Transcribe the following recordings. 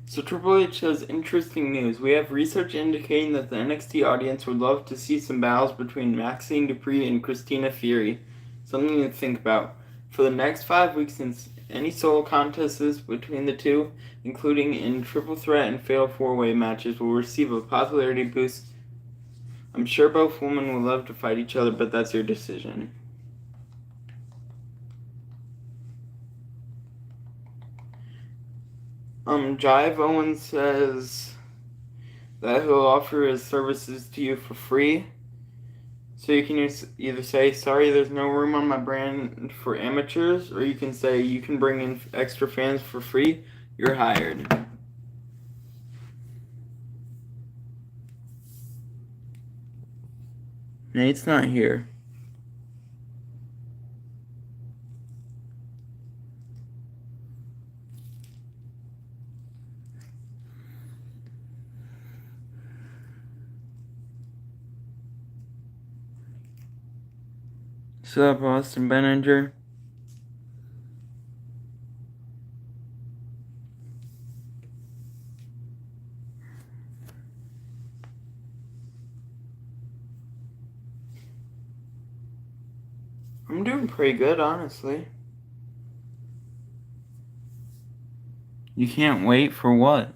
So Triple H has interesting news. We have research indicating that the NXT audience would love to see some battles between Maxine Dupree and Christina Fury. Something to think about. For the next 5 weeks, since any solo contests between the two, including in triple threat and fatal four-way matches, will receive a popularity boost. I'm sure both women would love to fight each other, but that's your decision. Jive Owens says that he'll offer his services to you for free. So you can either say, sorry, there's no room on my brand for amateurs, or you can say, you can bring in extra fans for free, you're hired. Nate's not here. What's up, Austin Benninger? I'm doing pretty good, honestly. You can't wait for what?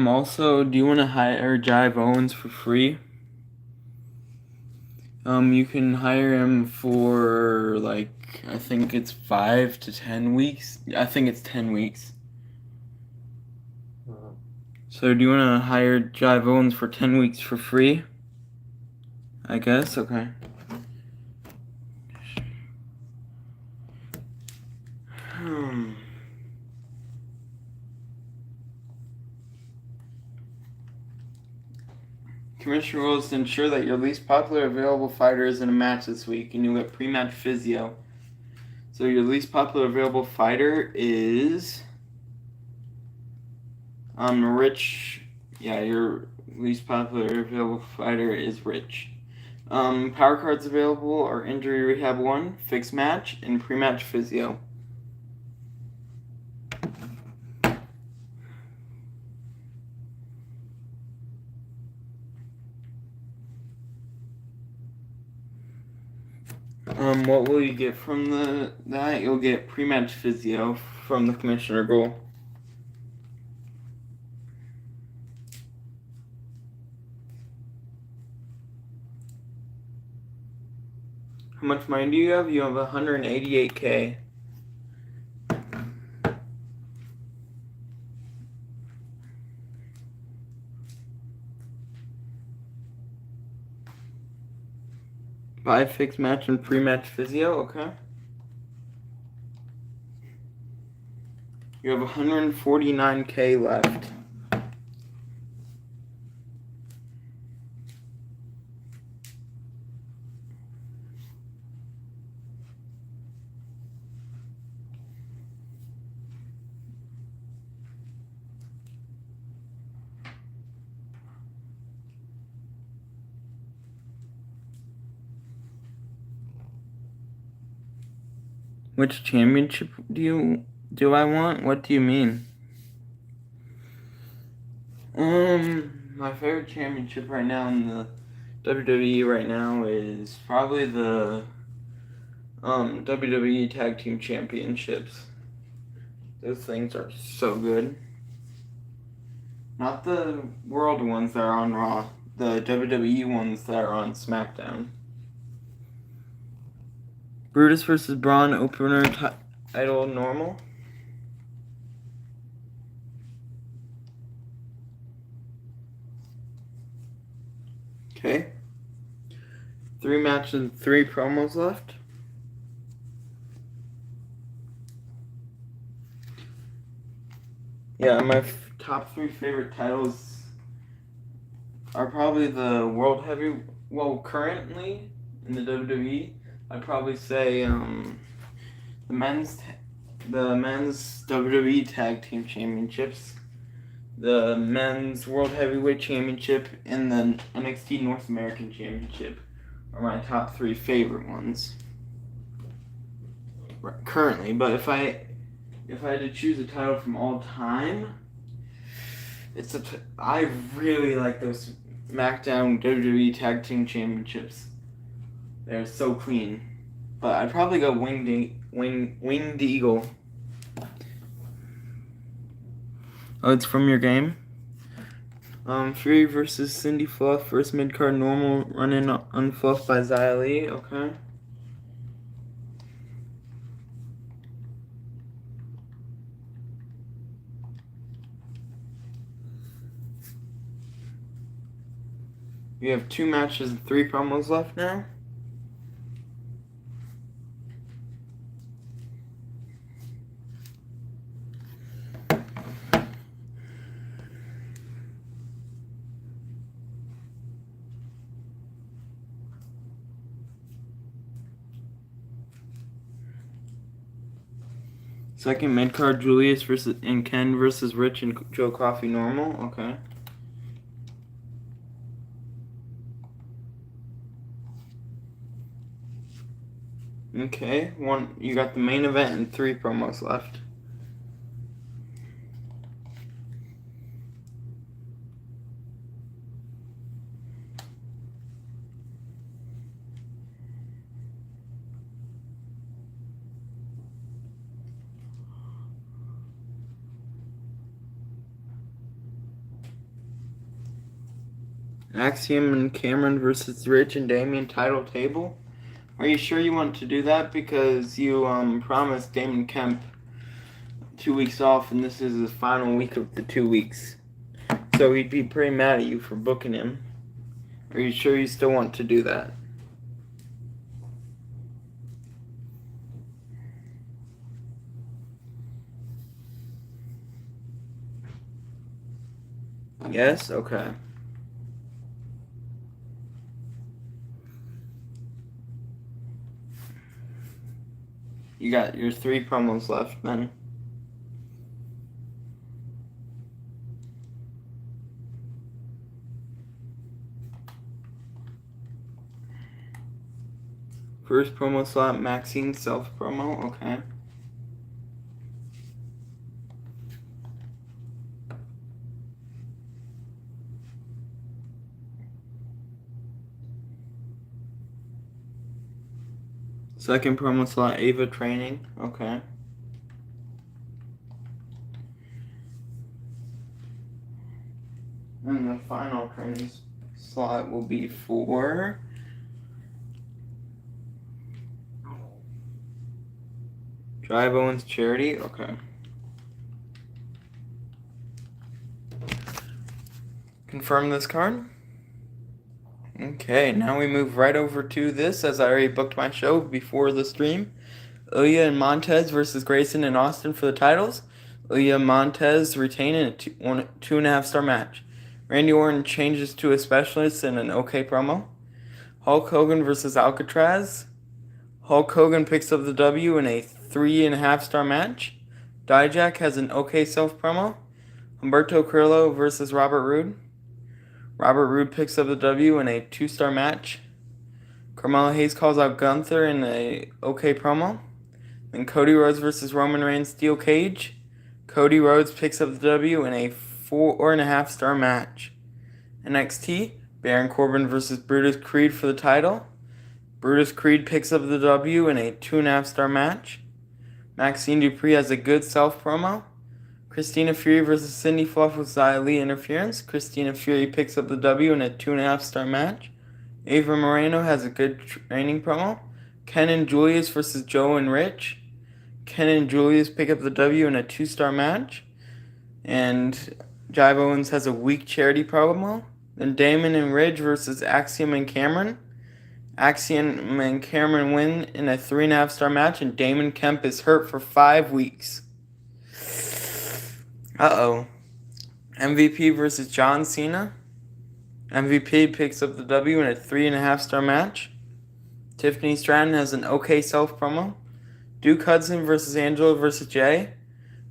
Also, do you want to hire Jive Owens for free? You can hire him for, like, I think it's 5 to 10 weeks. I think it's 10 weeks. So do you want to hire Jive Owens for 10 weeks for free? I guess, okay. Commissioner rules to ensure that your least popular available fighter is in a match this week, and you'll get pre-match physio. So your least popular available fighter is Rich. Yeah, your least popular available fighter is Rich. Power cards available are Injury Rehab 1, Fixed Match, and Pre-Match Physio. What will you get from that? You'll get Pre-Match Physio from the Commissioner goal. How much money do you have? You have 188K. Buy fixed match and pre-match physio, okay. You have 149K left. Which championship do I want? What do you mean? My favorite championship right now in the WWE right now is probably the WWE Tag Team Championships. Those things are so good. Not the world ones that are on Raw, the WWE ones that are on SmackDown. Brutus versus Braun opener title normal. Okay. 3 matches and 3 promos left. Yeah, my top 3 favorite titles are probably the World Heavy. Well, currently in the WWE, I'd probably say the men's WWE Tag Team Championships, the Men's World Heavyweight Championship, and the NXT North American Championship are my top 3 favorite ones currently. But if I had to choose a title from all time, I really like those SmackDown WWE Tag Team Championships. They're so clean. But I'd probably go Winged Eagle. Oh, it's from your game? Fury versus Cindy Fluff, first mid-card normal run-in unfluffed by Xia Li. Okay. We have 2 matches and 3 promos left now. Second mid-card, Julius and Ken versus Rich and Joe Coffey normal. Okay. Okay, you got the main event and 3 promos left. Axiom and Cameron versus Rich and Damien title table. Are you sure you want to do that? Because you promised Damon Kemp 2 weeks off, and this is his final week of the 2 weeks. So he'd be pretty mad at you for booking him. Are you sure you still want to do that? Yes? Okay. You got your 3 promos left then. First promo slot, Maxine self promo. Okay. Second promo slot, Ava training. Okay. And the final training slot will be for Drive Owens charity. Okay. Confirm this card. Okay, now we move right over to this, as I already booked my show before the stream. Ilya and Montez versus Grayson and Austin for the titles. Ilya and Montez retain in a 2.5 star match. Randy Orton changes to a specialist in an okay promo. Hulk Hogan versus Alcatraz. Hulk Hogan picks up the W in a 3.5 star match. Dijak has an okay self promo. Humberto Carrillo versus Robert Roode. Robert Roode picks up the W in a 2-star match. Carmelo Hayes calls out Gunther in a okay promo. Then Cody Rhodes versus Roman Reigns steel cage. Cody Rhodes picks up the W in a 4.5 star match. NXT, Baron Corbin versus Brutus Creed for the title. Brutus Creed picks up the W in a 2.5 star match. Maxine Dupree has a good self promo. Christina Fury versus Cindy Fluff with Xia Li interference. Christina Fury picks up the W in a 2.5 star match. Ava Moreno has a good training promo. Ken and Julius versus Joe and Rich. Ken and Julius pick up the W in a 2-star match. And Jive Owens has a weak charity promo. Then Damon and Ridge versus Axiom and Cameron. Axiom and Cameron win in a 3.5 star match, and Damon Kemp is hurt for 5 weeks. MVP versus John Cena. MVP picks up the W in a 3.5 star match. Tiffany Stratton has an okay self promo. Duke Hudson versus Angela versus Jay.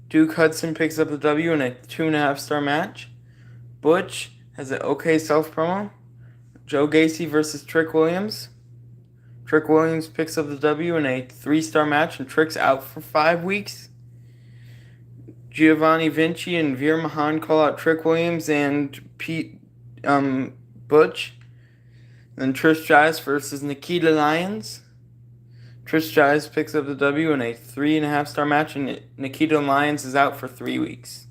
Duke Hudson picks up the W in a 2.5-star match. Butch has an okay self-promo. Joe Gacy versus Trick Williams. Trick Williams picks up the W in a 3-star match, and Trick's out for 5 weeks. Giovanni Vinci and Veer Mahan call out Trick Williams and Butch. Then Trish Stratus versus Nikita Lyons. Trish Stratus picks up the W in a 3.5-star match, and Nikita Lyons is out for 3 weeks.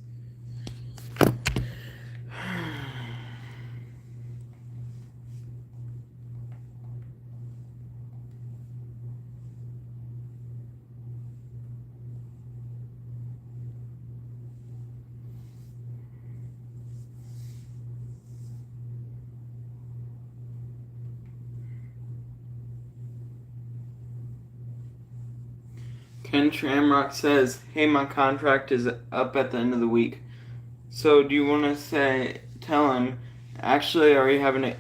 Ken Shamrock says, "Hey, my contract is up at the end of the week. So do you want to tell him, actually, I already have an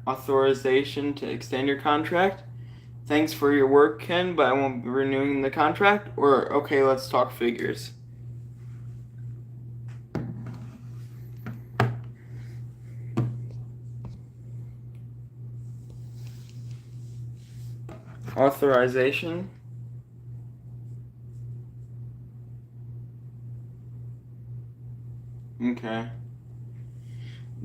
authorization to extend your contract? Thanks for your work, Ken, but I won't be renewing the contract." Or, okay, let's talk figures. Authorization. Okay.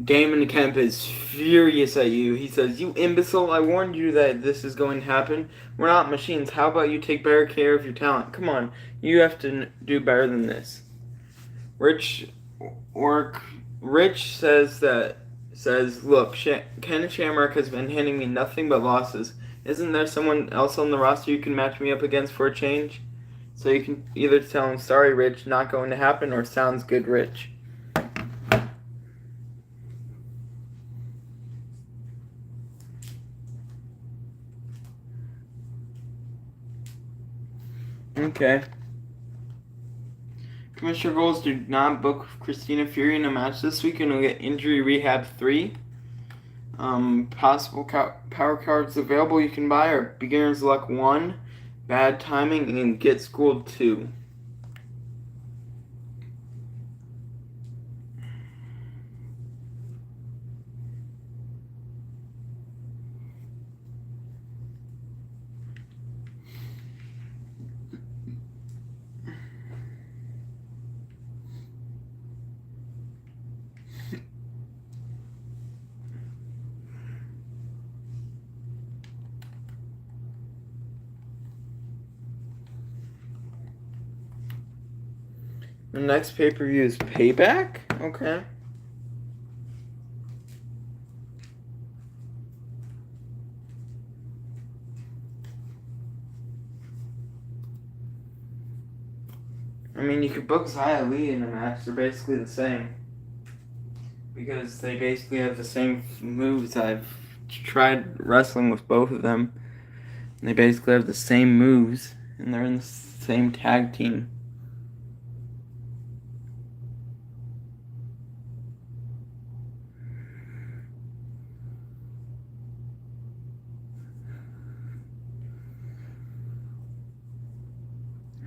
Damon Kemp is furious at you. He says, "You imbecile, I warned you that this is going to happen. We're not machines. How about you take better care of your talent? Come on, you have to do better than this." Rich says, "Look, Ken Shamrock has been handing me nothing but losses. Isn't there someone else on the roster you can match me up against for a change?" So you can either tell him, "Sorry, Rich, not going to happen," or "Sounds good, Rich." Okay. Commissioner Goals do not book Christina Fury in a match this week, and will get Injury Rehab 3. Possible power cards available you can buy are Beginner's Luck 1, Bad Timing, and Get Schooled 2. The next pay-per-view is Payback? Okay. I mean, you could book Xia Li in a match. They're basically the same. Because they basically have the same moves. I've tried wrestling with both of them. And they basically have the same moves. And they're in the same tag team.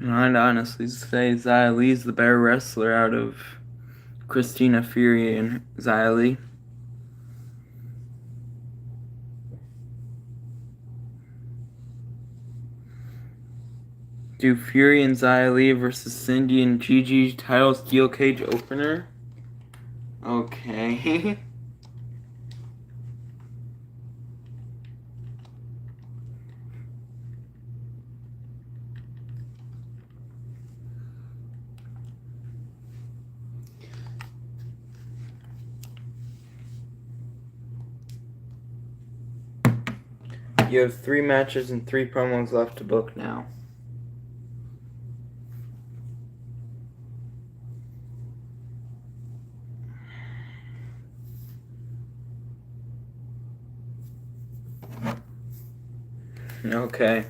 And I'd honestly say Xia Li's the better wrestler out of Christina Fury and Xia Li. Do Fury and Xia Li versus Cindy and Gigi title steel cage opener? Okay. You have 3 matches and 3 promos left to book now. Okay.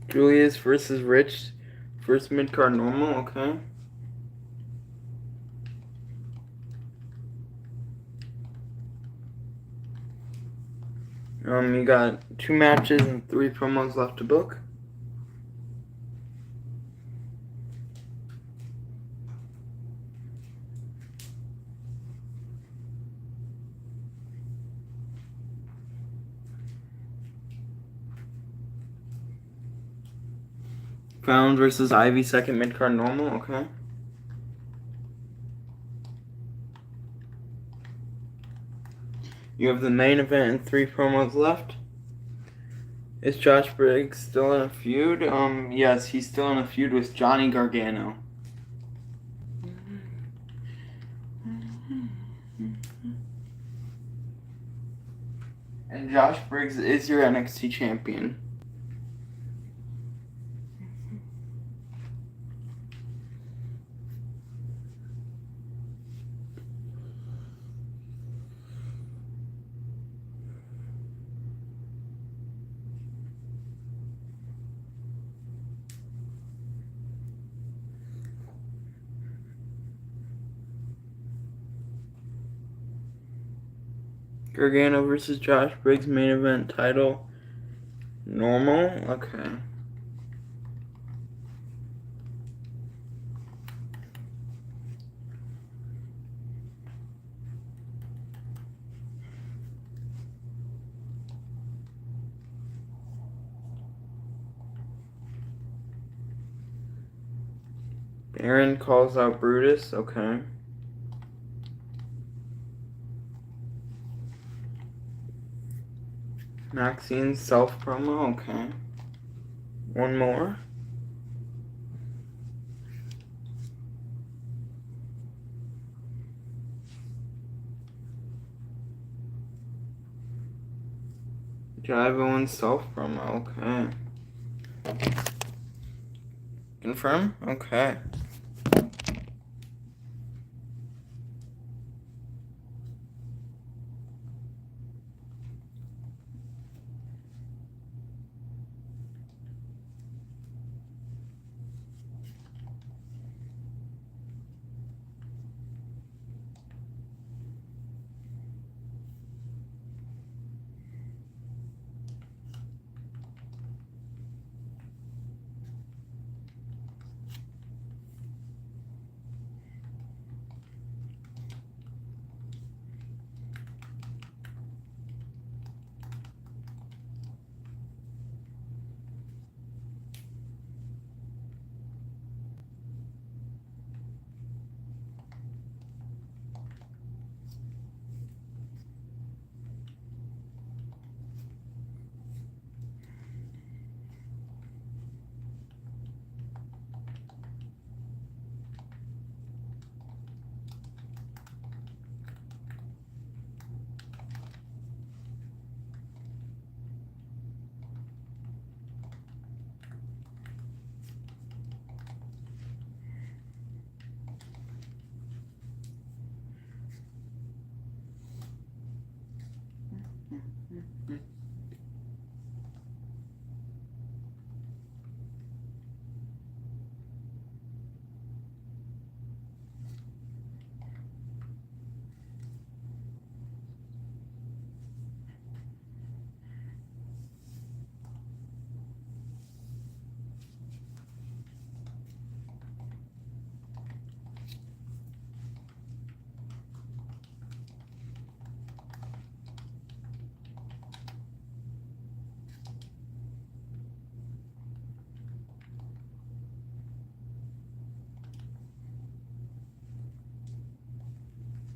Julius versus Rich. First mid-card normal, okay. You got 2 matches and 3 promos left to book. Found versus Ivy, second mid-card normal, okay. You have the main event and 3 promos left. Is Josh Briggs still in a feud? Yes, he's still in a feud with Johnny Gargano. And Josh Briggs is your NXT champion. Gargano versus Josh Briggs, main event title. Normal? Okay. Aaron calls out Brutus, okay. Maxine's self promo, okay. One more. Jive Owens self promo, okay. Confirm? Okay.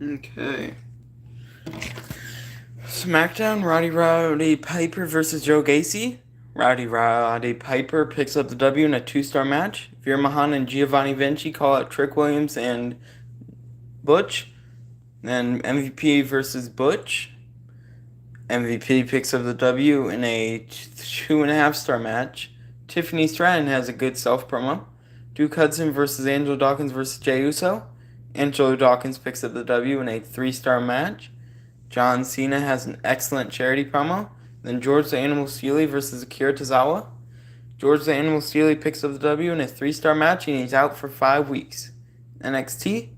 Okay. SmackDown, Roddy Piper versus Joe Gacy. Roddy Piper picks up the W in a 2-star match. Veer Mahan and Giovanni Vinci call out Trick Williams and Butch. Then MVP versus Butch. MVP picks up the W in a 2.5-star match. Tiffany Stratton has a good self promo. Duke Hudson versus Angelo Dawkins versus Jey Uso. Angelo Dawkins picks up the W in a 3-star match. John Cena has an excellent charity promo. Then George the Animal Steely versus Akira Tozawa. George the Animal Steely picks up the W in a 3-star match and he's out for 5 weeks. NXT.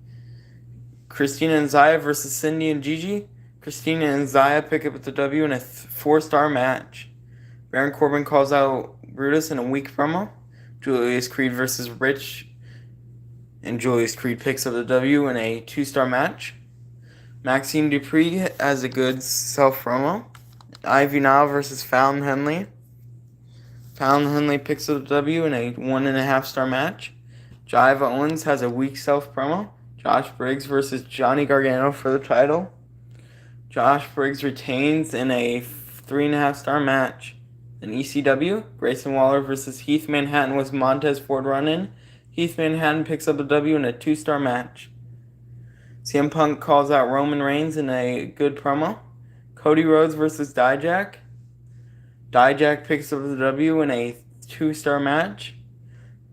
Christina and Zaya versus Cindy and Gigi. Christina and Zaya pick up the W in a 4-star match. Baron Corbin calls out Brutus in a weak promo. Julius Creed versus Rich, and Julius Creed picks up the W in a 2-star match. Maxine Dupree has a good self-promo. Ivy Nile versus Fallon Henley. Fallon Henley picks up the W in a 1.5-star match. Jive Owens has a weak self-promo. Josh Briggs versus Johnny Gargano for the title. Josh Briggs retains in a 3.5-star match. In ECW, Grayson Waller versus Heath Manhattan with Montez Ford run-in. Heath Manhattan picks up the W in a 2-star match. CM Punk calls out Roman Reigns in a good promo. Cody Rhodes versus Dijak. Dijak picks up the W in a 2-star match.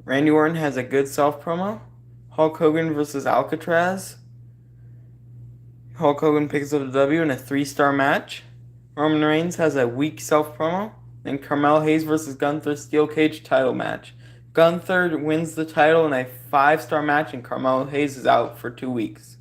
Randy Orton has a good self-promo. Hulk Hogan versus Alcatraz. Hulk Hogan picks up the W in a 3-star match. Roman Reigns has a weak self-promo. And Carmelo Hayes versus Gunther Steel Cage title match. Gunther wins the title in a 5-star match, and Carmelo Hayes is out for 2 weeks.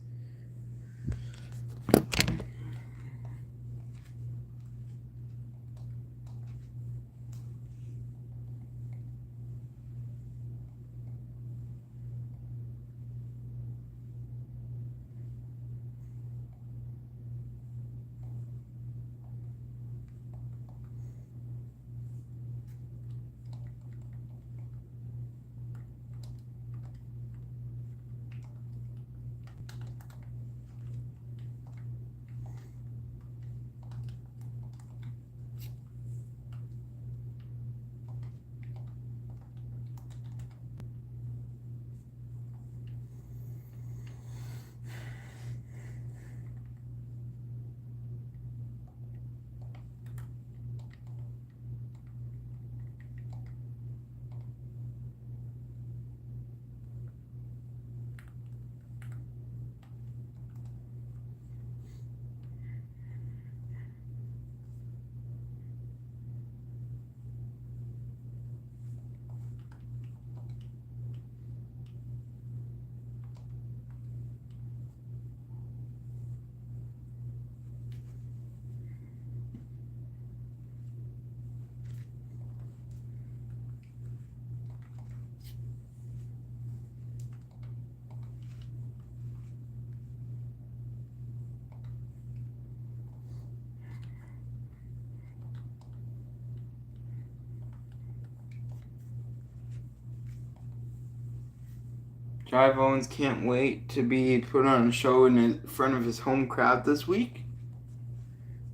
Jive Owens can't wait to be put on a show in front of his home crowd this week.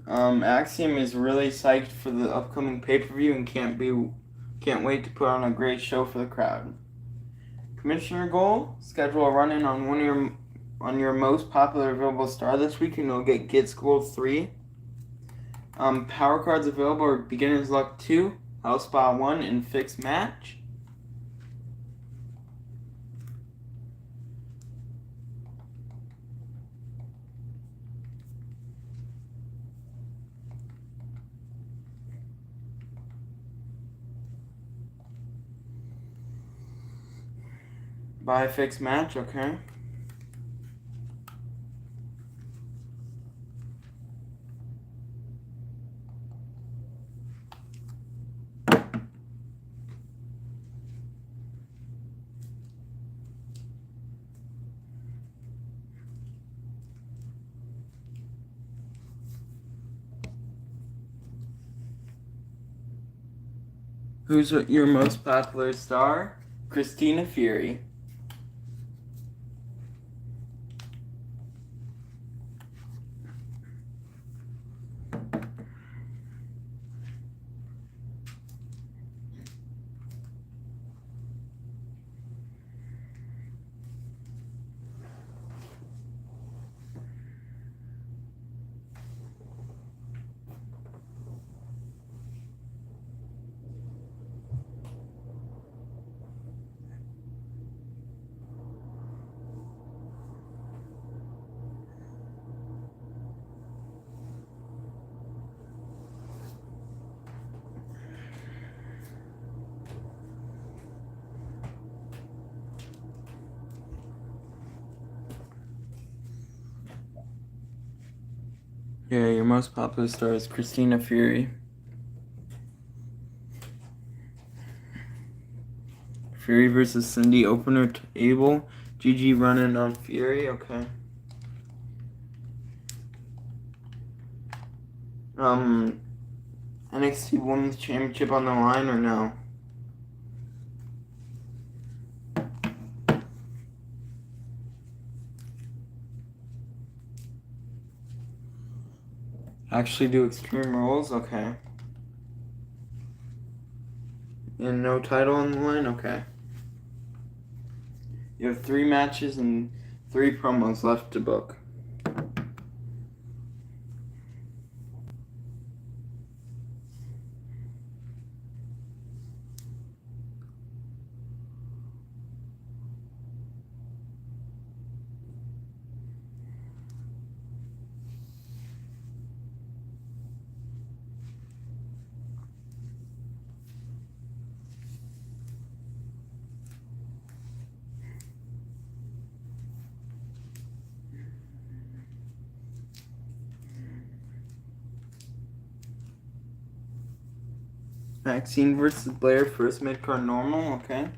Axiom is really psyched for the upcoming pay-per-view and can't wait to put on a great show for the crowd. Commissioner goal: schedule a run-in on your most popular available star this week, and you'll get Git School 3. Power cards available are Beginner's Luck 2, House Spot 1, and Fixed Match. Buy a Fixed Match, okay. Who's your most popular star? Christina Fury. Yeah, your most popular star is Christina Fury. Fury versus Cindy, opener table. GG running on Fury, okay. NXT Women's Championship on the line or no? Actually do Extreme Rules, okay. And no title on the line, okay. You have 3 matches and 3 promos left to book. Maxine versus Blair, first mid-card normal, okay.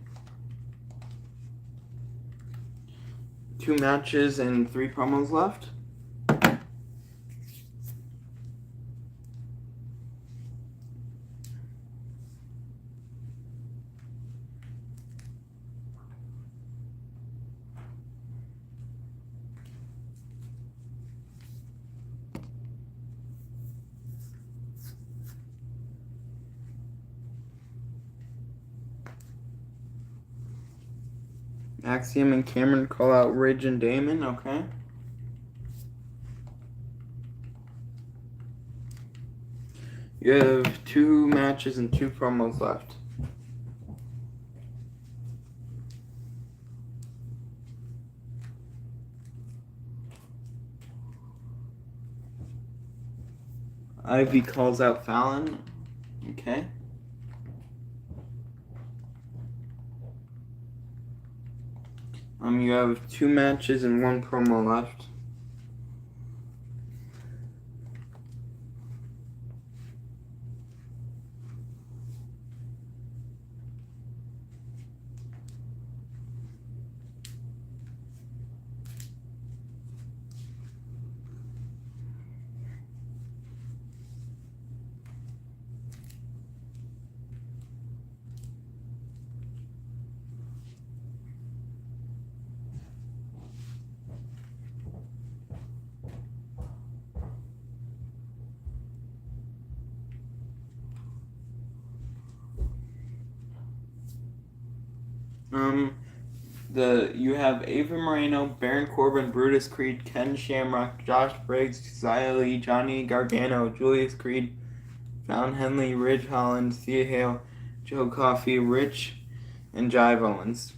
2 matches and 3 promos left. Axiom and Cameron call out Ridge and Damon, okay. You have 2 matches and 2 promos left. Ivy calls out Fallon, okay. You have 2 matches and 1 promo left. You have Ava Moreno, Baron Corbin, Brutus Creed, Ken Shamrock, Josh Briggs, Xia Li, Johnny Gargano, Julius Creed, Fallon Henley, Ridge Holland, Thea Hale, Joe Coffey, Rich, and Jive Owens.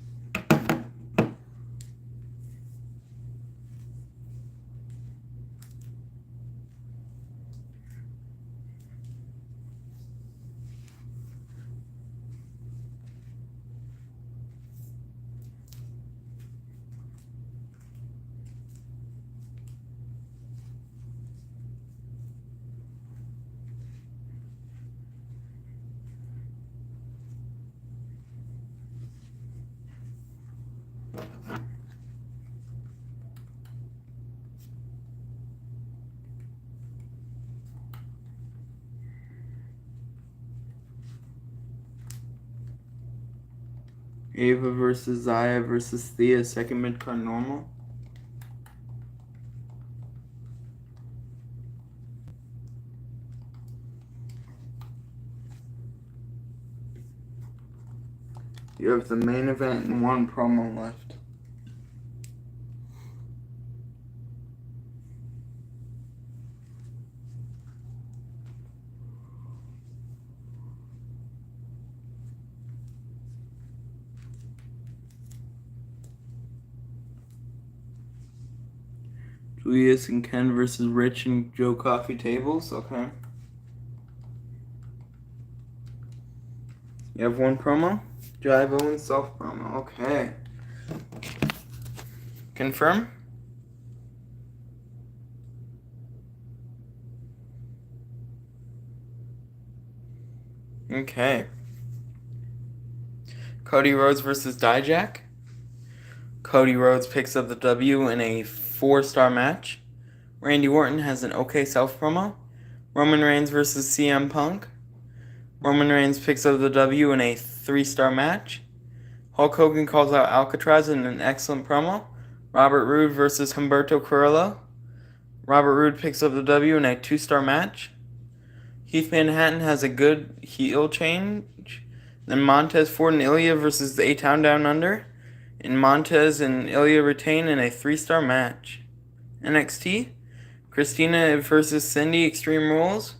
Ava versus Xia versus Thea, second mid-card normal. You have the main event and 1 promo left. Julius and Ken versus Rich and Joe Coffey tables, okay. You have 1 promo? Jive Owens self promo, okay. Confirm? Okay. Cody Rhodes versus Dijak. Cody Rhodes picks up the W in a 4-star match. Randy Orton has an okay self-promo. Roman Reigns versus CM Punk. Roman Reigns picks up the W in a 3-star match. Hulk Hogan calls out Alcatraz in an excellent promo. Robert Roode versus Humberto Carrillo. Robert Roode picks up the W in a 2-star match. Heath Manhattan has a good heel change. Then Montez Ford and Ilya versus the A-Town Down Under. And Montez and Ilya retain in a 3-star match. NXT, Christina versus Cindy Extreme Rules.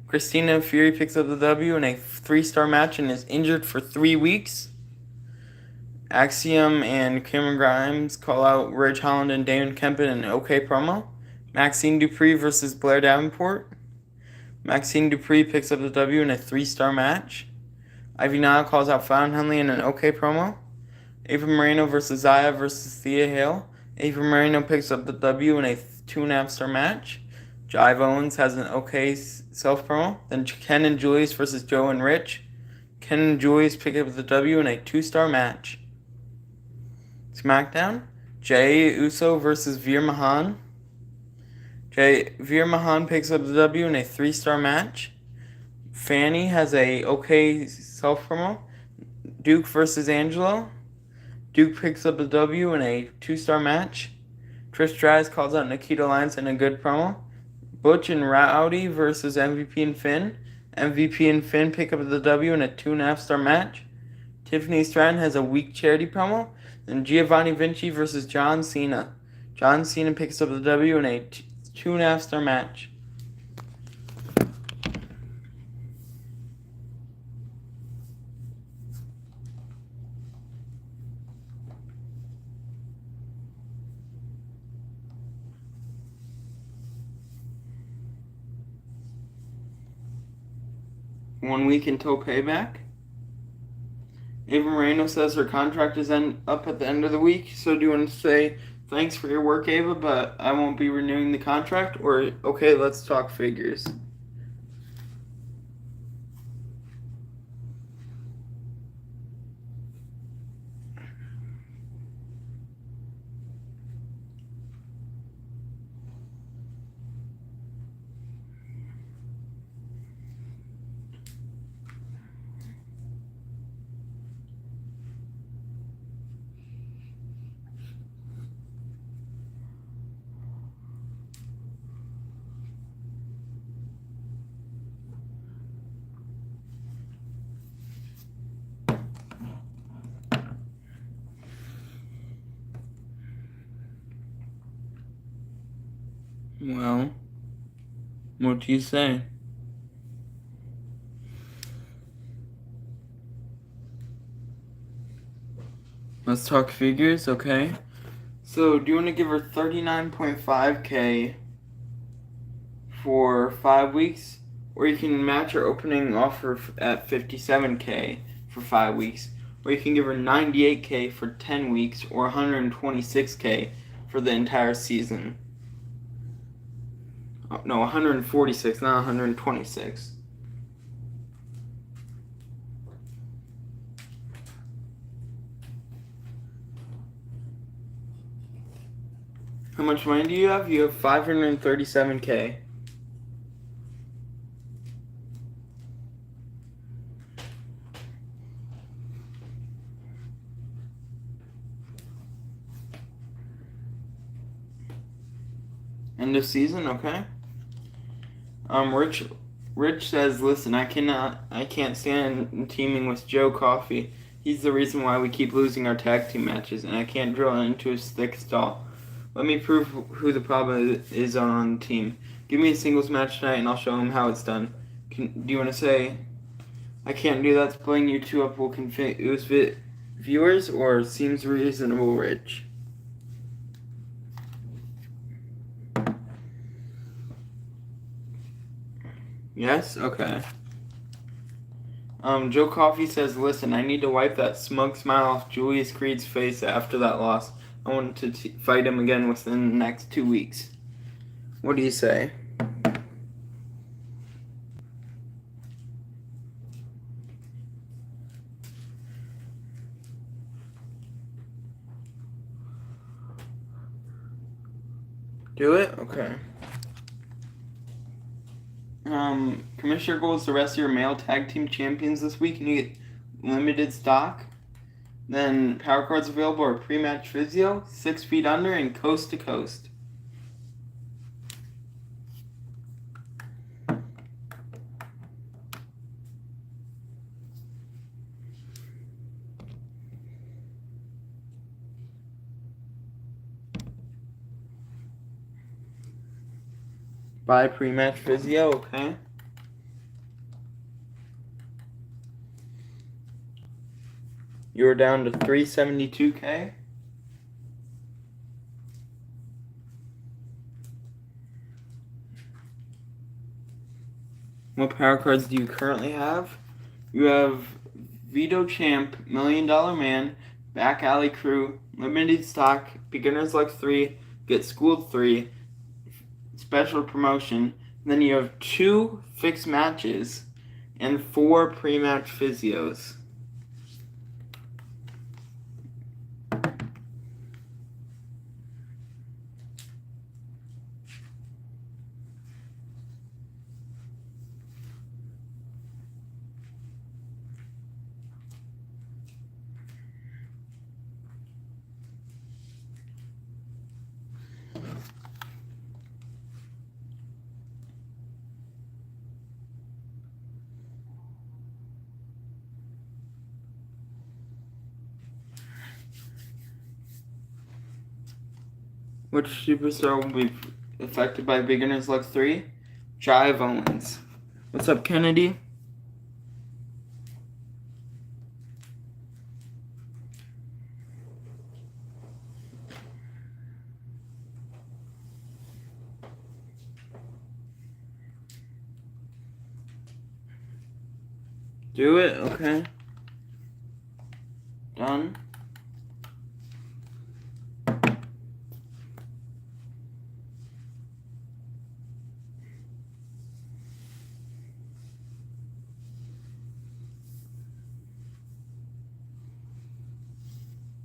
Christina Fury picks up the W in a 3-star match and is injured for 3 weeks. Axiom and Cameron Grimes call out Ridge Holland and Damon Kemp in an okay promo. Maxine Dupree versus Blair Davenport. Maxine Dupree picks up the W in a 3-star match. Ivy Nile calls out Fallon Henley in an okay promo. Ava Moreno versus Zaya versus Thea Hale. Ava Moreno picks up the W in a 2.5-star match. Jive Owens has an okay self-promo. Then Ken and Julius versus Joe and Rich. Ken and Julius pick up the W in a 2-star match. SmackDown, Jey Uso versus Veer Mahan. Veer Mahan picks up the W in a 3-star match. Fanny has a okay self-promo. Duke versus Angelo. Duke picks up the W in a 2-star match. Trish Stratus calls out Nikita Lyons in a good promo. Butch and Rowdy versus MVP and Finn. MVP and Finn pick up the W in a 2.5-star match. Tiffany Stratton has a weak charity promo. And Giovanni Vinci versus John Cena. John Cena picks up the W in a 2.5-star match. One week until Payback. Ava Moreno says her contract is up at the end of the week, so do you want to say thanks for your work, Ava, but I won't be renewing the contract, or okay, let's talk figures? Well, what do you say? Let's talk figures, okay? So, do you want to give her $39.5K for 5 weeks? Or you can match her opening offer at $57K for 5 weeks. Or you can give her $98K for 10 weeks or $126K for the entire season. Oh, no, 146, not 126. How much money do you have? You have $537K. End of season, okay? Rich says, listen, I can't stand teaming with Joe Coffey. He's the reason why we keep losing our tag team matches, and I can't drill into his thick stall. Let me prove who the problem is on the team. Give me a singles match tonight, and I'll show him how it's done. Do you want to say, I can't do that, splitting you two up will confuse viewers, or seems reasonable, Rich? Yes? Okay. Joe Coffey says, listen, I need to wipe that smug smile off Julius Creed's face after that loss. I want to fight him again within the next 2 weeks. What do you say? Do it? Okay. Commissioner goes the rest of your male tag team champions this week, and you get limited stock. Then power cards available are pre-match physio, 6 feet under, and coast to coast. Buy pre-match physio, okay. You're down to 372K. What power cards do you currently have? You have Veto Champ, $1 Million Man, Back Alley Crew, Limited Stock, Beginner's Luck 3, Get Schooled 3, Special Promotion. Then you have 2 fixed matches and 4 pre-match physios. Which superstar will be affected by Beginner's Luck 3? Jive Owens. What's up, Kennedy? Do it? Okay. Done.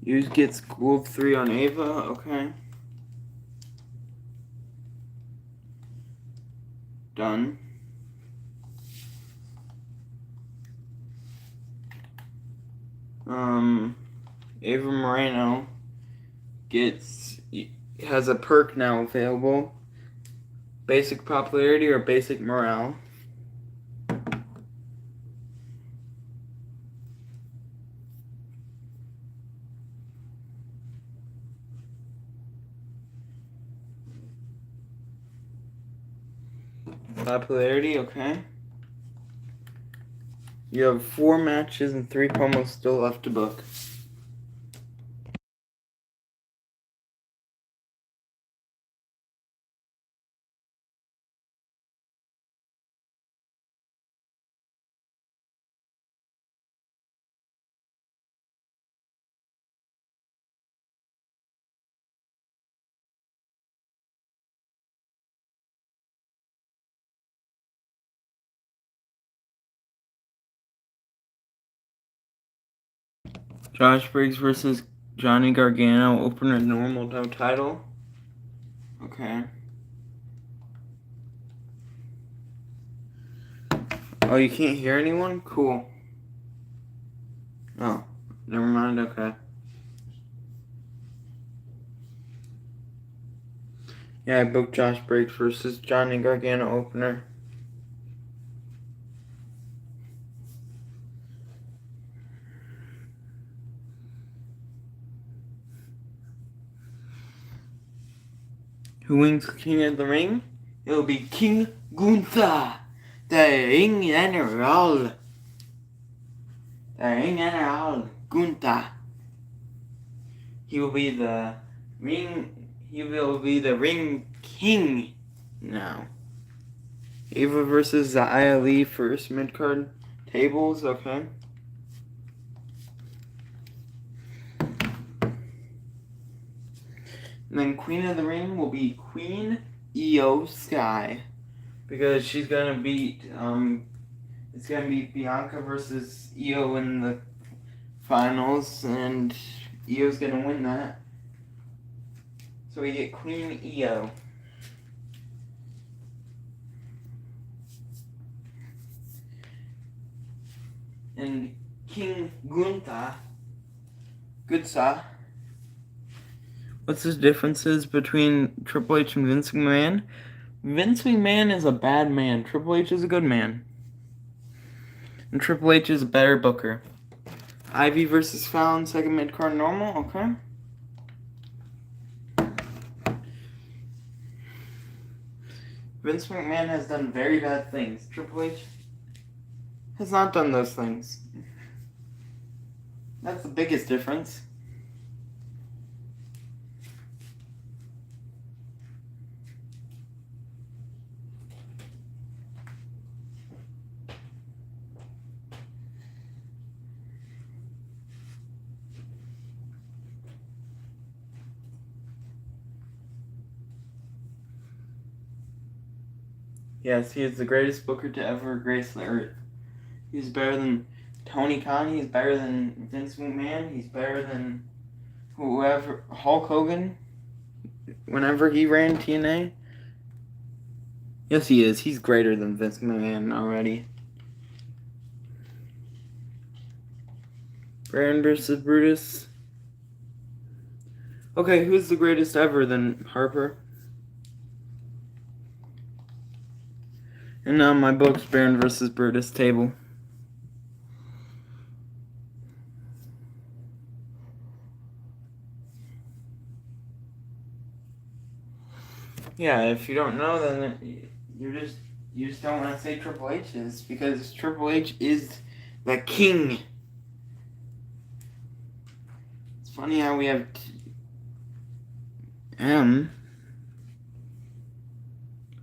You get Schooled 3 on Ava, okay. Done. Ava Moreno has a perk now available. Basic popularity or basic morale. Popularity, okay. You have 4 matches and 3 promos still left to book. Josh Briggs versus Johnny Gargano, opener normal, no title. Okay. Oh, you can't hear anyone? Cool. Oh, never mind, okay. Yeah, I booked Josh Briggs versus Johnny Gargano opener. Who wins King of the Ring? It will be King Gunther, the Ring General. The Ring General, Gunther. He will be the Ring King now. Ava versus Zia Lee first mid-card tables, okay. And then Queen of the Ring will be Queen Io Sky. Because she's gonna beat it's gonna be Bianca versus Io in the finals, and Io's gonna win that. So we get Queen Io. and King Gunther. What's the differences between Triple H and Vince McMahon? Vince McMahon is a bad man. Triple H is a good man. And Triple H is a better booker. Ivy versus Fallon, second mid-card normal, okay. Vince McMahon has done very bad things. Triple H has not done those things. That's the biggest difference. Yes, he is the greatest booker to ever grace the earth. He's better than Tony Khan. He's better than Vince McMahon. He's better than whoever, Hulk Hogan, whenever he ran TNA. Yes, he is. He's greater than Vince McMahon already. Baron versus Brutus. Okay, who's the greatest ever than Harper? And now my book's Baron versus Brutus table. Yeah, if you don't know, then you just don't want to say Triple H is, because Triple H is the king. It's funny how we have M.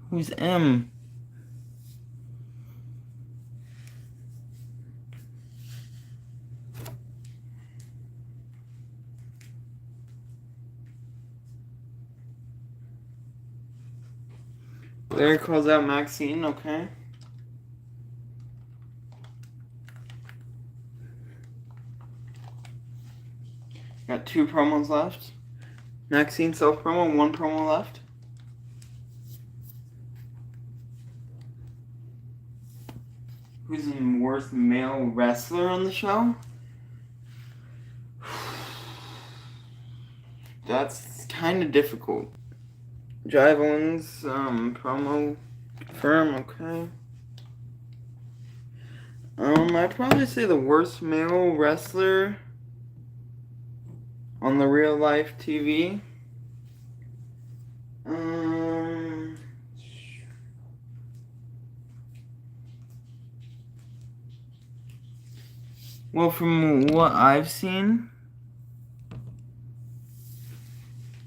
Who's M? Larry calls out Maxine, okay. Got 2 promos left. Maxine self-promo, 1 promo left. Who's the worst male wrestler on the show? That's kind of difficult. Jive Owens, promo confirm, okay. I'd probably say the worst male wrestler on the real life TV. Well, from what I've seen,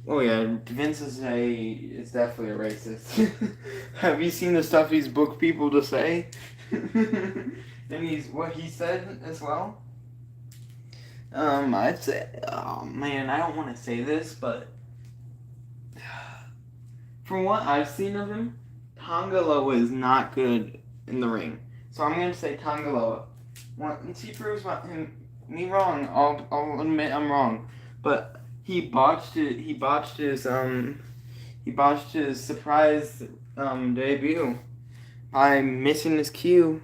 oh yeah, Vince is definitely a racist. Have you seen the stuff he's booked people to say? And what he said as well? I'd say, oh man, I don't want to say this, but from what I've seen of him, Tongaloa is not good in the ring. So I'm gonna say Tongaloa. Once he proves me wrong, I'll admit I'm wrong. But he botched it. He botched his surprise debut by missing his cue.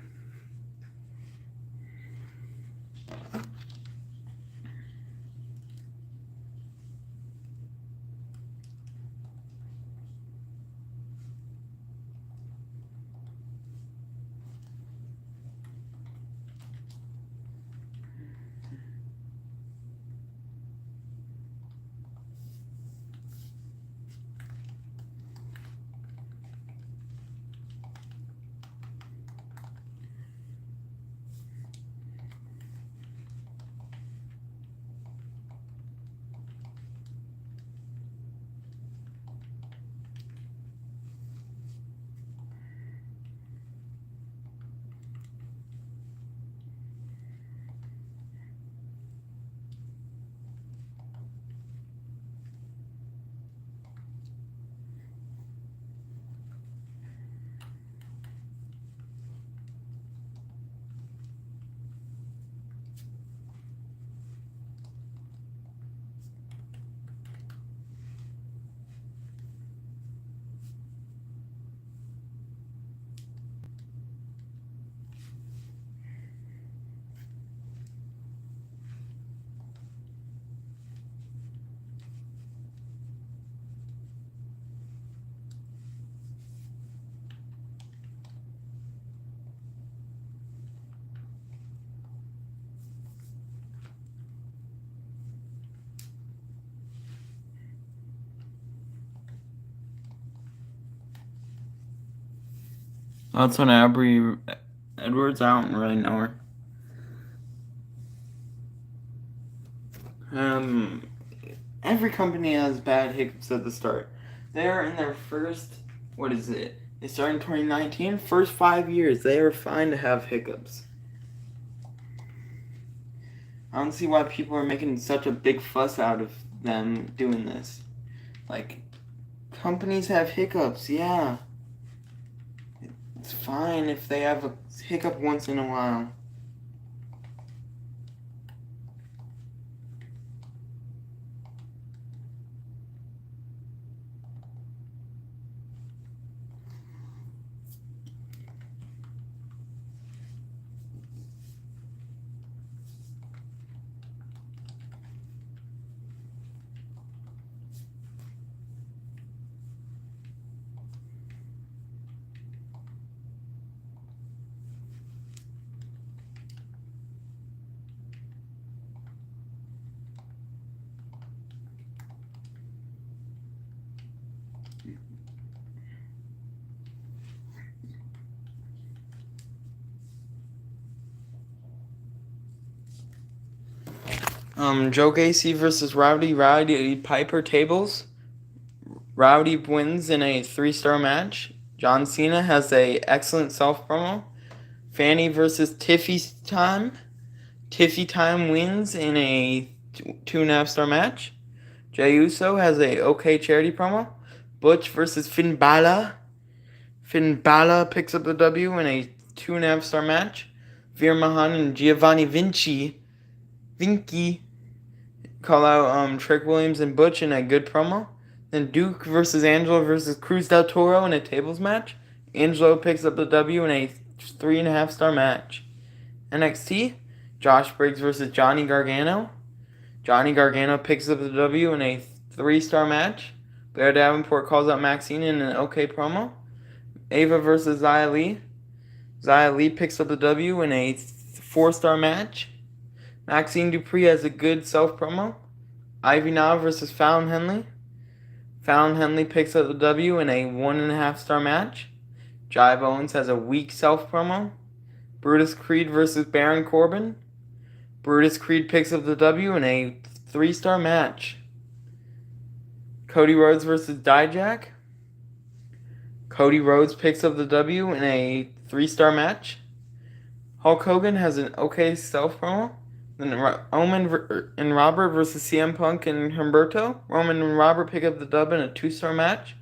Thoughts on Aubrey Edwards? I don't really know her. Every company has bad hiccups at the start. They are in their first, what is it? They started in 2019. First 5 years, they are fine to have hiccups. I don't see why people are making such a big fuss out of them doing this. Like, companies have hiccups, yeah. It's fine if they have a hiccup once in a while. Joe Gacy versus Rowdy Piper tables. Rowdy wins in a 3-star match. John Cena has a excellent self promo. Fanny versus Tiffy Time. Tiffy Time wins in a 2.5-star match. Jey Uso has a okay charity promo. Butch versus Finn Balor. Finn Balor picks up the W in a 2.5-star match. Veer Mahan and Giovanni Vinci call out Trick Williams and Butch in a good promo. Then Duke versus Angelo versus Cruz del Toro in a tables match. Angelo picks up the W in a 3.5-star match. NXT, Josh Briggs versus Johnny Gargano. Johnny Gargano picks up the W in a 3-star match. Blair Davenport calls out Maxine in an okay promo. Ava versus Xia Li. Xia Li picks up the W in a 4-star match. Maxine Dupree has a good self-promo. Ivy Nile versus Fallon Henley. Fallon Henley picks up the W in a 1.5-star match. Jive Owens has a weak self-promo. Brutus Creed versus Baron Corbin. Brutus Creed picks up the W in a 3-star match. Cody Rhodes versus Dijak. Cody Rhodes picks up the W in a 3-star match. Hulk Hogan has an okay self-promo. Then Roman and Robert versus CM Punk and Humberto. Roman and Robert pick up the dub in a 2-star match.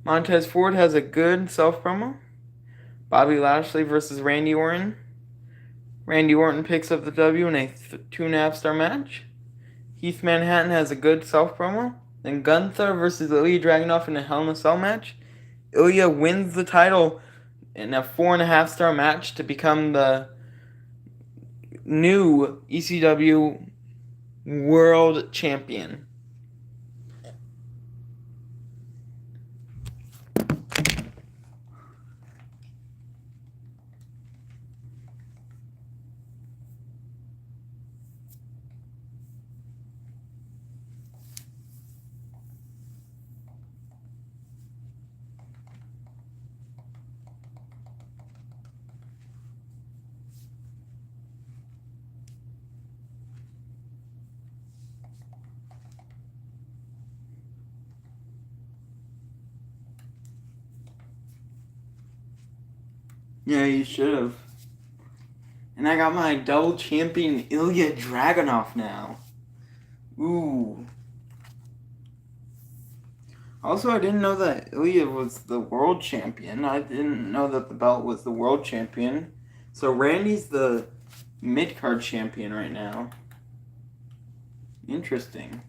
Montez Ford has a good self-promo. Bobby Lashley versus Randy Orton. Randy Orton picks up the W in a 2.5-star match. Heath Manhattan has a good self-promo. Then Gunther versus Ilya Dragunov in a Hell in a Cell match. Ilya wins the title in a 4.5-star match to become the new ECW World Champion. Yeah, you should have. And I got my double champion Ilya Dragunov now. Ooh. Also, I didn't know that Ilya was the world champion. I didn't know that the belt was the world champion. So Randy's the mid-card champion right now. Interesting.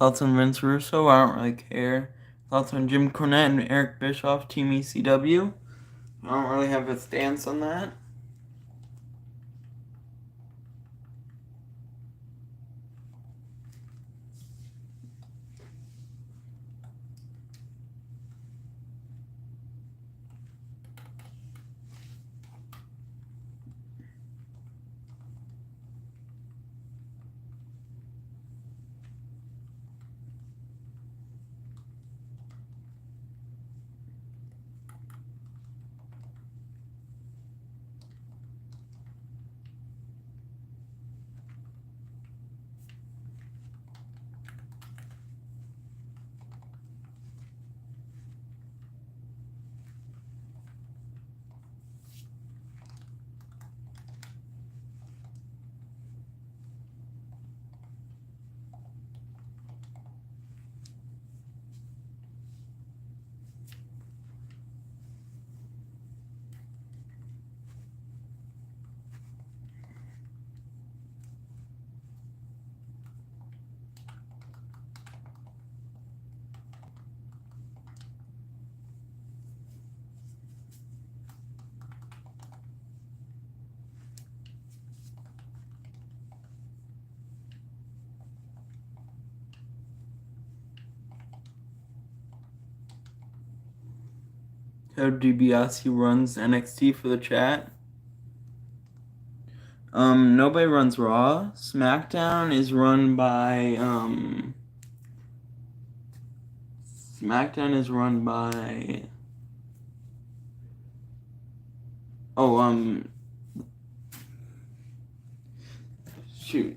Thoughts on Vince Russo? I don't really care. Thoughts on Jim Cornette and Eric Bischoff, Team ECW? I don't really have a stance on that. Ted DiBiase runs NXT for the chat. Nobody runs Raw. SmackDown is run by,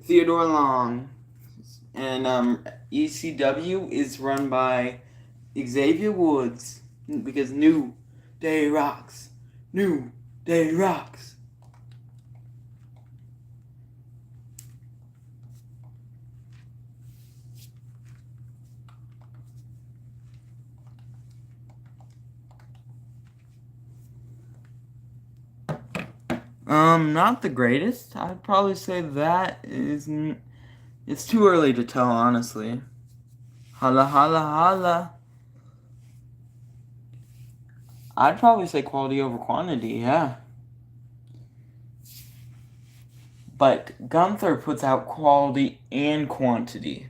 Theodore Long. And, ECW is run by Xavier Woods. Because New Day rocks. New Day rocks. Not the greatest. I'd probably say that isn't. It's too early to tell, honestly. Holla, holla, holla. I'd probably say quality over quantity, yeah. But Gunther puts out quality and quantity.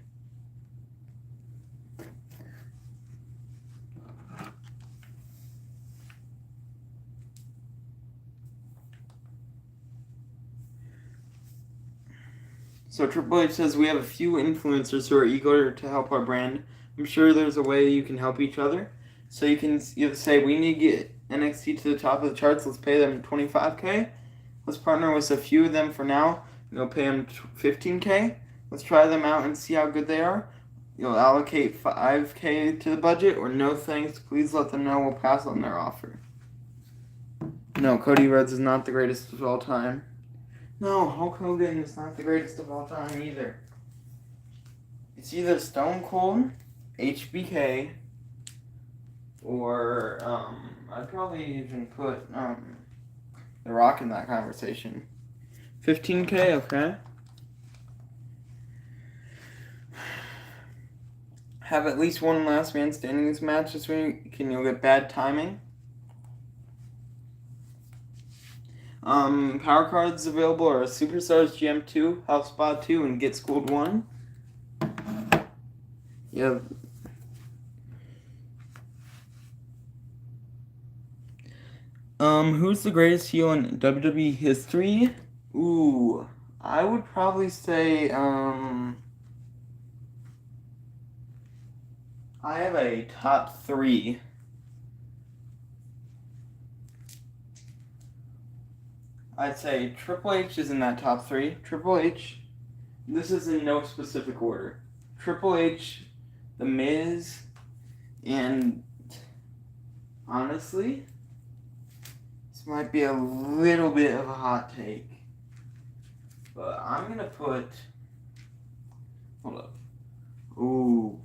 So Triple H says we have a few influencers who are eager to help our brand. I'm sure there's a way you can help each other. So you can either say we need to get NXT to the top of the charts. Let's pay them $25K. Let's partner with a few of them for now. You'll pay them $15K. Let's try them out and see how good they are. You'll allocate $5K to the budget, or no thanks. Please let them know we'll pass on their offer. No, Cody Rhodes is not the greatest of all time. No, Hulk Hogan is not the greatest of all time either. It's either Stone Cold, HBK, or I'd probably even put The Rock in that conversation. $15K, okay. Have at least one last man standing in this match this week. Can you get bad timing? Power cards available are Superstars GM2, House Spot 2, and Get Schooled 1. Yeah. Who's the greatest heel in WWE history? Ooh, I would probably say, I have a top 3. I'd say Triple H is in that top 3. Triple H, this is in no specific order. Triple H, The Miz, and honestly, this might be a little bit of a hot take, but I'm going to put, hold up. Ooh,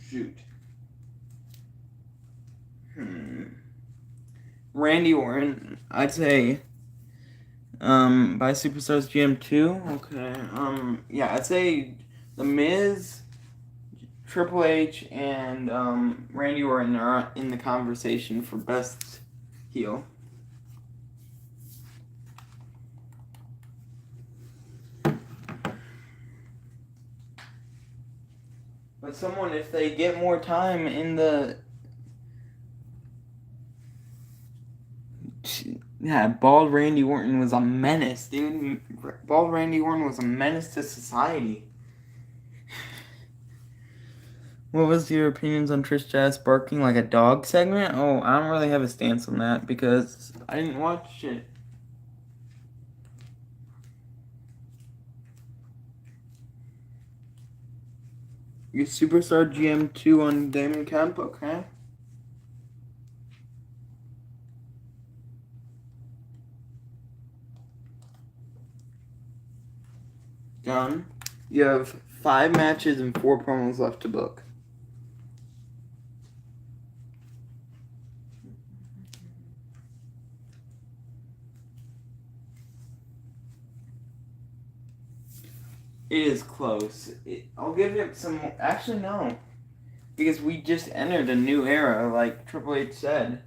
shoot. Randy Orton, I'd say, by Superstars GM2. Okay. Yeah, I'd say The Miz, Triple H and Randy Orton are in the conversation for best heel. But someone, if they get more time in the... Yeah, Bald Randy Orton was a menace, dude. Bald Randy Orton was a menace to society. What was your opinions on Trish Stratus barking like a dog segment? Oh, I don't really have a stance on that because I didn't watch it. You Superstar GM2 on Damon Kemp, okay? Done. You have 5 matches and 4 promos left to book. It is close. I'll give it some... Actually, no. Because we just entered a new era, like Triple H said.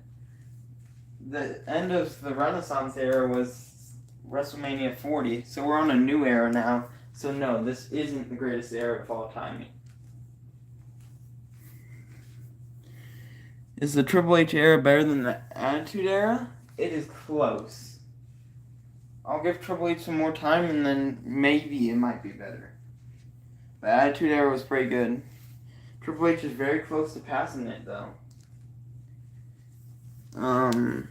The end of the Renaissance era was WrestleMania 40, so we're on a new era now. So no, this isn't the greatest era of all time. Is the Triple H era better than the Attitude Era? It is close. I'll give Triple H some more time and then maybe it might be better. The Attitude Era was pretty good. Triple H is very close to passing it though. And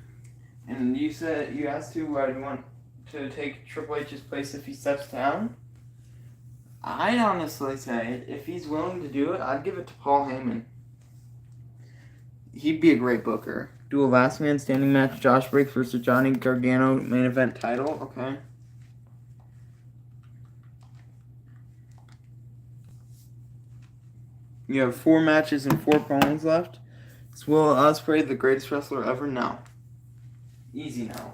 you asked who I'd want to take Triple H's place if he steps down. I'd honestly say if he's willing to do it, I'd give it to Paul Heyman. He'd be a great booker. Do a last man standing match, Josh Briggs versus Johnny Gargano, main event title, okay. You have 4 matches and 4 promos left. Is Will Ospreay the greatest wrestler ever? No. Easy no.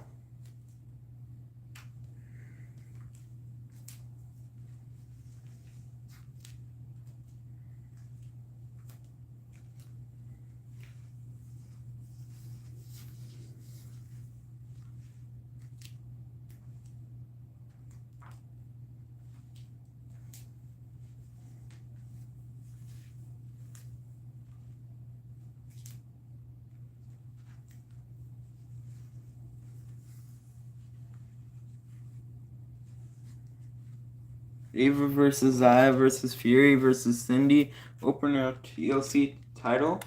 Ava versus Zaya versus Fury versus Cindy. Opener TLC title.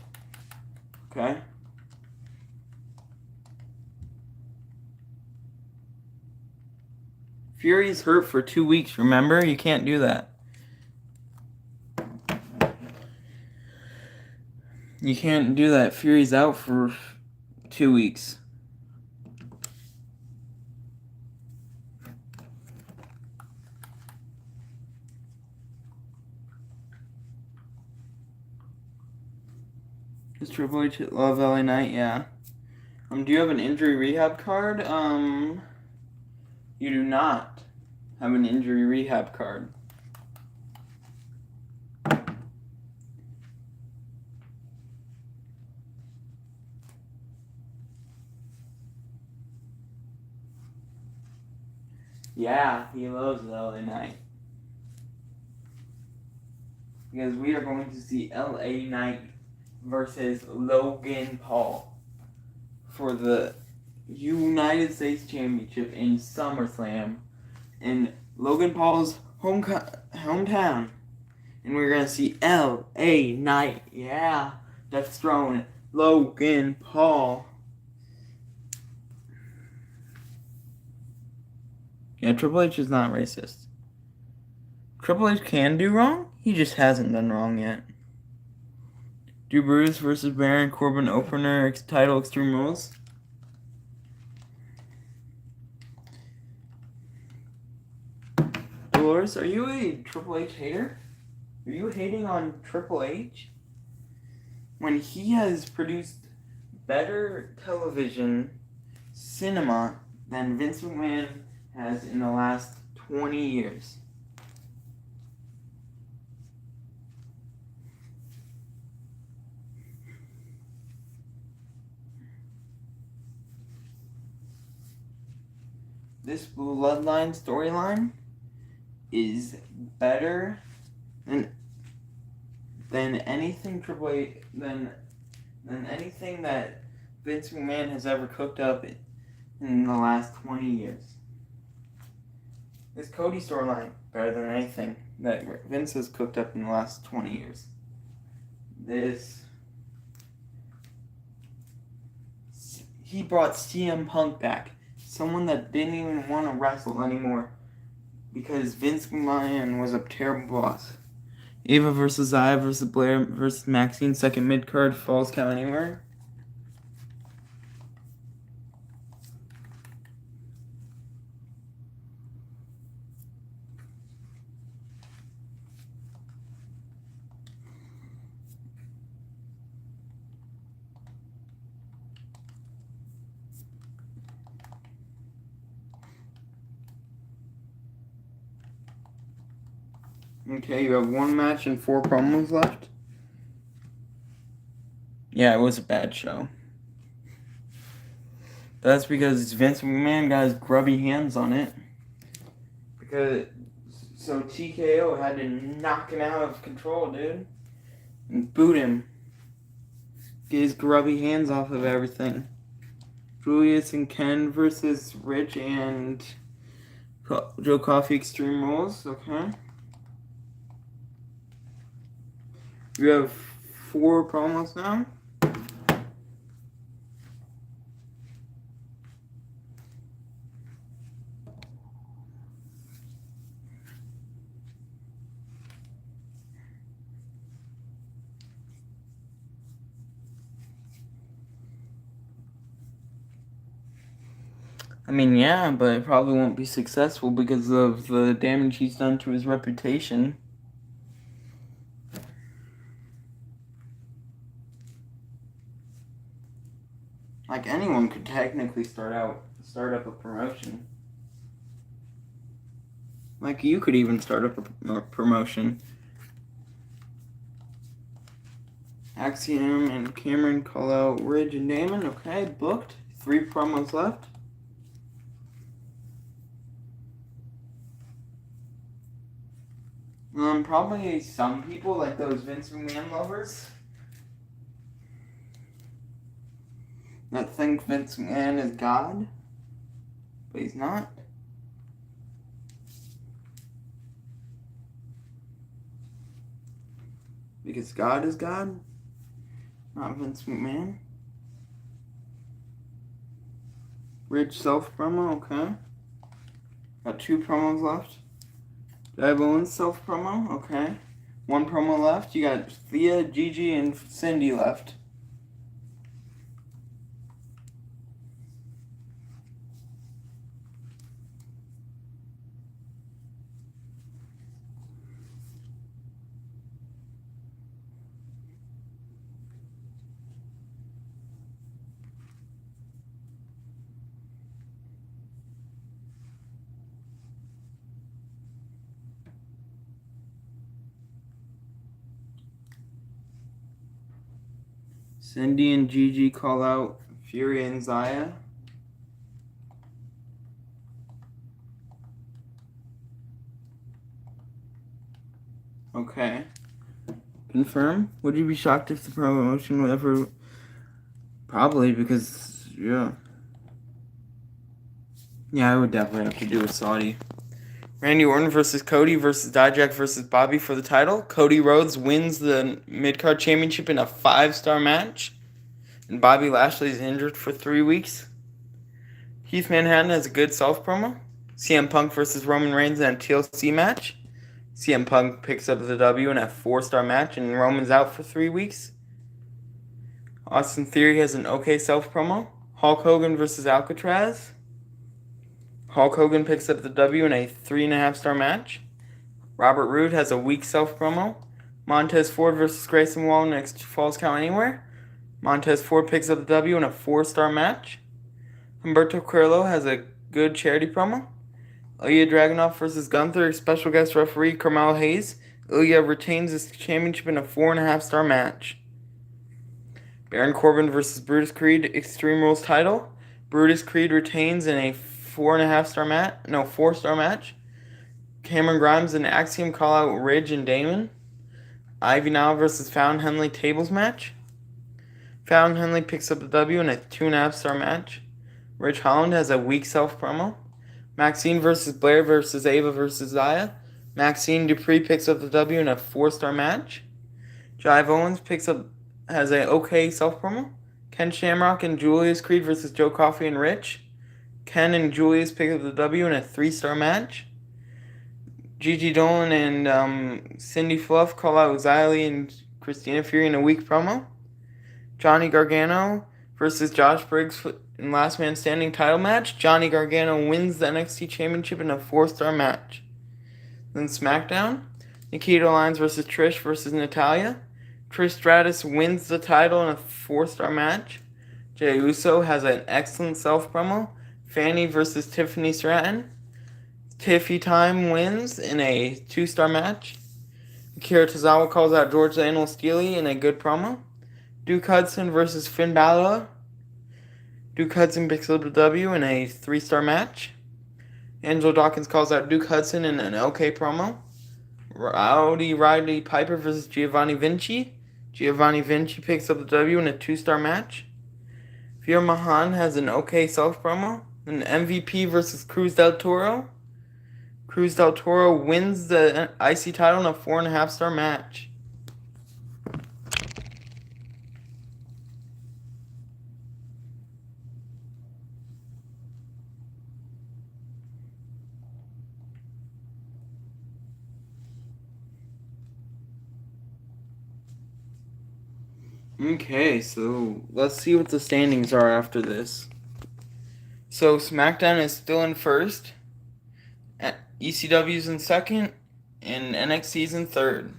Okay. Fury's hurt for 2 weeks, remember? You can't do that. You can't do that. Fury's out for 2 weeks. Does Triple H love LA Knight? Yeah. Do you have an injury rehab card? You do not have an injury rehab card. Yeah, he loves LA Knight. Because we are going to see LA Knight versus Logan Paul for the United States Championship in SummerSlam in Logan Paul's hometown. And we're going to see LA Knight. Yeah, that's throwing Logan Paul. Yeah, Triple H is not racist. Triple H can do wrong, he just hasn't done wrong yet. Drew Bruce versus Baron Corbin opener title Extreme Rules. Dolores, are you a Triple H hater? Are you hating on Triple H? When he has produced better television cinema than Vince McMahon has in the last 20 years. this bloodline storyline is better than anything than anything that Vince McMahon has ever cooked up in the last 20 years. This Cody storyline better than anything that Vince has cooked up in the last 20 years. He brought CM Punk back, someone that didn't even want to wrestle anymore because Vince McMahon was a terrible boss. Ava versus Zaya versus Blair versus Maxine, second mid-card, Falls Count Anywhere. Okay, you have one match and 4 promos left. Yeah, it was a bad show. That's because Vince McMahon got his grubby hands on it. So TKO had to knock him out of control, dude. And boot him. Get his grubby hands off of everything. Julius and Ken versus Rich and Joe Coffey Extreme Rules, okay. You have 4 promos now. I mean, yeah, but it probably won't be successful because of the damage he's done to his reputation. Like, anyone could technically start up a promotion. Like, you could even start up a promotion. Axiom and Cameron call out Ridge and Damon. Okay, booked. 3 promos left. Probably some people, like those Vince McMahon lovers, that think Vince McMahon is God, but he's not. Because God is God, not Vince McMahon. Ridge self promo, okay. Got 2 promos left. Dave Owens self promo, okay. 1 promo left. You got Thea, Gigi, and Cindy left. Cindy and Gigi call out Fury and Zaya. Okay. Confirm? Would you be shocked if the promotion would ever... Probably, because, yeah. Yeah, I would definitely have to do a Saudi. Randy Orton versus Cody versus Dijak versus Bobby for the title. Cody Rhodes wins the mid-card championship in a 5-star match. And Bobby Lashley is injured for 3 weeks. Keith Manhattan has a good self-promo. CM Punk versus Roman Reigns in a TLC match. CM Punk picks up the W in a 4-star match, and Roman's out for 3 weeks. Austin Theory has an okay self-promo. Hulk Hogan versus Alcatraz. Hulk Hogan picks up the W in a 3.5-star match. Robert Roode has a weak self-promo. Montez Ford versus Grayson Waller next Falls Count Anywhere. Montez Ford picks up the W in a 4-star match. Humberto Carrillo has a good charity promo. Ilya Dragunov versus Gunther, special guest referee Carmelo Hayes. Ilya retains his championship in a 4.5-star match. Baron Corbin versus Brutus Creed, Extreme Rules title. Brutus Creed retains in a 4-star match. Cameron Grimes and Axiom call out Ridge and Damon. Ivy Nile versus Fallon Henley tables match. Fallon Henley picks up the W in a 2.5-star match. Ridge Holland has a weak self promo. Maxine versus Blair versus Ava versus Zaya. Maxine Dupree picks up the W in a 4-star match. Jive Owens has a okay self promo. Ken Shamrock and Julius Creed versus Joe Coffey and Rich. Ken and Julius pick up the W in a 3-star match. Gigi Dolan and Cindy Fluff call out Xylee and Christina Fury in a weak promo. Johnny Gargano versus Josh Briggs in Last Man Standing title match. Johnny Gargano wins the NXT Championship in a 4-star match. Then SmackDown, Nikita Lyons versus Trish versus Natalya. Trish Stratus wins the title in a 4-star match. Jey Uso has an excellent self promo. Fanny versus Tiffany Stratton. Tiffy Time wins in a 2-star match. Akira Tozawa calls out George the Animal Steely in a good promo. Duke Hudson versus Finn Balor. Duke Hudson picks up the W in a 3-star match. Angelo Dawkins calls out Duke Hudson in an okay promo. Rowdy Roddy Piper versus Giovanni Vinci. Giovanni Vinci picks up the W in a 2-star match. Veer Mahan has an okay self promo. An MVP versus Cruz del Toro. Cruz del Toro wins the IC title in a 4.5-star match. Okay, so let's see what the standings are after this. So SmackDown is still in first, ECW's in second, and NXT's in third.